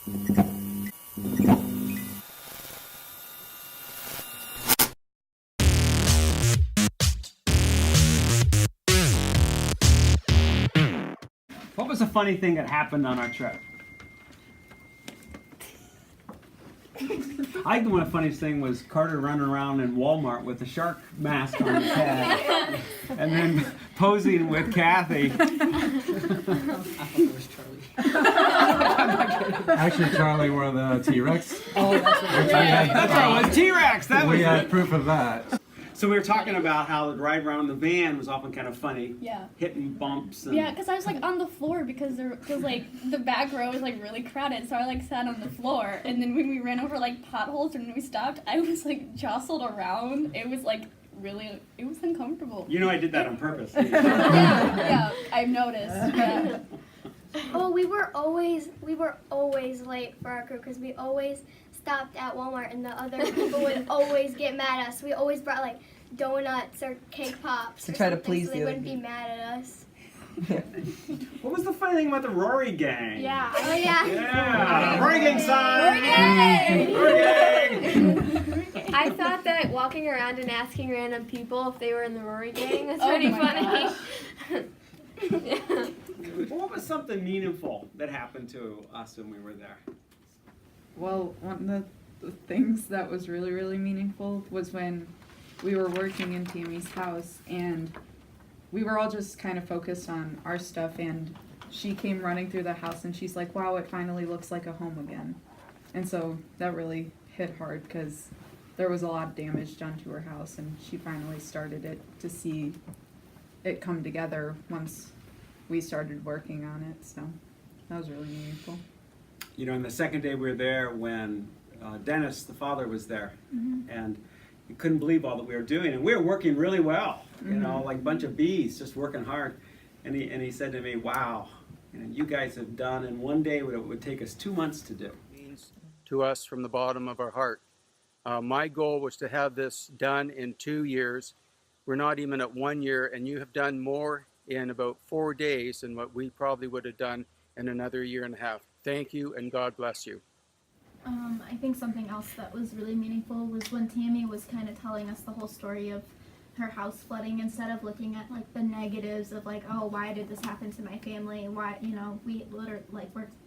What was a funny thing that happened on our trip? I think one of the funniest thing was Carter running around in Walmart with a shark mask on his head, and then posing with Kathy. Actually, Charlie wore the T-Rex. Oh, that's right. That's right, it was T-Rex. That was We had it. proof of that. So we were talking about how the ride around the van was often kind of funny. Yeah. Hitting bumps. And Yeah, because I was like on the floor because like the back row was like really crowded, so I like sat on the floor. And then when we ran over like potholes and we stopped, I was like jostled around. It was like it was uncomfortable. You know I did that on purpose. Yeah, I've noticed. Yeah. Oh, we were always late for our crew because we always stopped at Walmart and the other people would always get mad at us. We always brought like donuts or cake pops To or try to something please so the they other wouldn't be people. mad at us. What was the funny thing about the Rory gang? Yeah. Oh yeah. Yeah. Rory gang son. Rory Rory gang. I thought that walking around and asking random people if they were in the Rory gang was Oh pretty my funny. Yeah. Well, what was something meaningful that happened to us when we were there? Well, one of the things that was really, really meaningful was when we were working in Tammy's house and we were all just kind of focused on our stuff, and she came running through the house and she's like, wow, it finally looks like a home again. And so that really hit hard because there was a lot of damage done to her house, and she finally started it to see it come together once we started working on it. So that was really meaningful. You know, on the second day we were there when Dennis, the father, was there, and he couldn't believe all that we were doing, and we were working really well. You know, like a bunch of bees, just working hard. And he said to me, "Wow, you guys have done in one day what it would take us 2 months to do." Means to us from the bottom of our heart. My goal was to have this done in 2 years. We're not even at 1 year, and you have done more in about 4 days than what we probably would have done in another year and a half. Thank you, and God bless you. I think something else that was really meaningful was when Tammy was kind of telling us the whole story of her house flooding, instead of looking at like the negatives of like, oh, why did this happen to my family? Why, we literally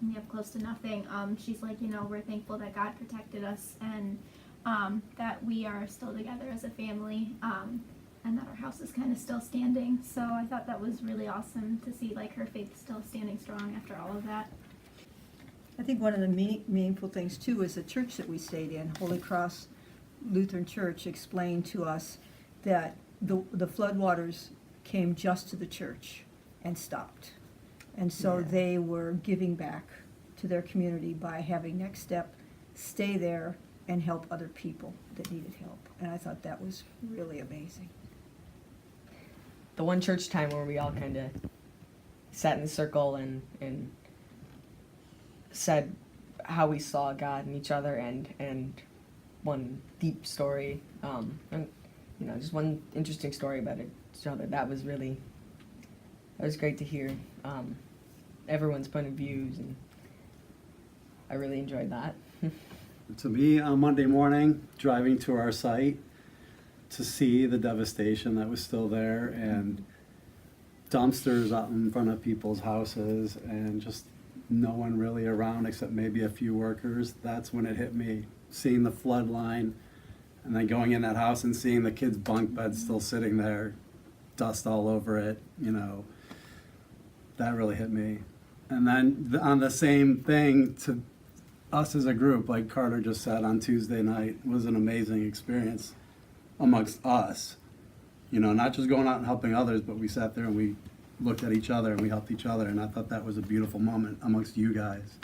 we have close to nothing. She's like, we're thankful that God protected us, and that we are still together as a family, and that our house is kind of still standing. So I thought that was really awesome to see like her faith still standing strong after all of that. I think one of the meaningful things too is the church that we stayed in, Holy Cross Lutheran Church, explained to us that the floodwaters came just to the church and stopped. And so they were giving back to their community by having Next Step stay there and help other people that needed help. And I thought that was really amazing. The one church time where we all kind of sat in a circle and said how we saw God in each other, and one deep story, and just one interesting story about each other. That was great to hear everyone's point of views, and I really enjoyed that. To me, on Monday morning, driving to our site to see the devastation that was still there, and dumpsters out in front of people's houses, and just no one really around except maybe a few workers, that's when it hit me. Seeing the flood line, and then going in that house and seeing the kids' bunk beds still sitting there, dust all over it, that really hit me. And then on the same thing, to us as a group, like Carter just said on Tuesday night, was an amazing experience amongst us. Not just going out and helping others, but we sat there and we looked at each other and we helped each other, and I thought that was a beautiful moment amongst you guys.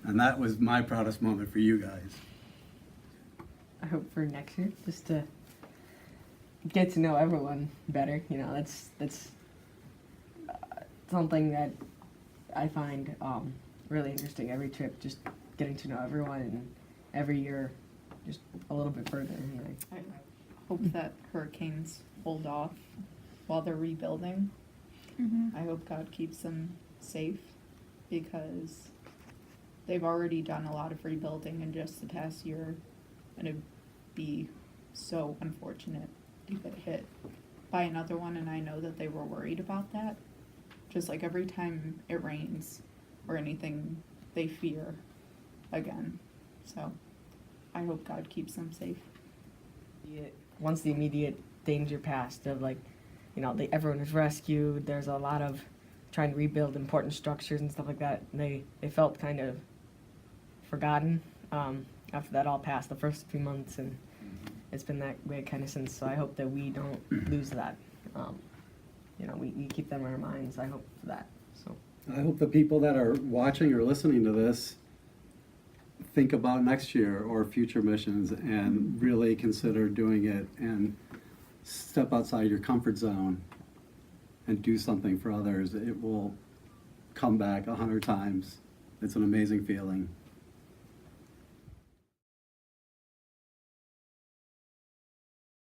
And that was my proudest moment for you guys. I hope for next year, just to get to know everyone better. That's something that I find really interesting every trip, just getting to know everyone, and every year just a little bit further. I hope that hurricanes hold off while they're rebuilding. I hope God keeps them safe, because they've already done a lot of rebuilding in just the past year, and it'd be so unfortunate to get hit by another one, and I know that they were worried about that. Just like every time it rains or anything, they fear again. So I hope God keeps them safe. Once the immediate danger passed of like, you know, everyone was rescued, there's a lot of trying to rebuild important structures and stuff like that. They felt kind of forgotten after that all passed, the first few months, and it's been that way kind of since. So I hope that we don't lose that. You know, we keep them in our minds. I hope for that. So I hope the people that are watching or listening to this think about next year or future missions and really consider doing it and step outside your comfort zone and do something for others. It will come back 100 times. It's an amazing feeling.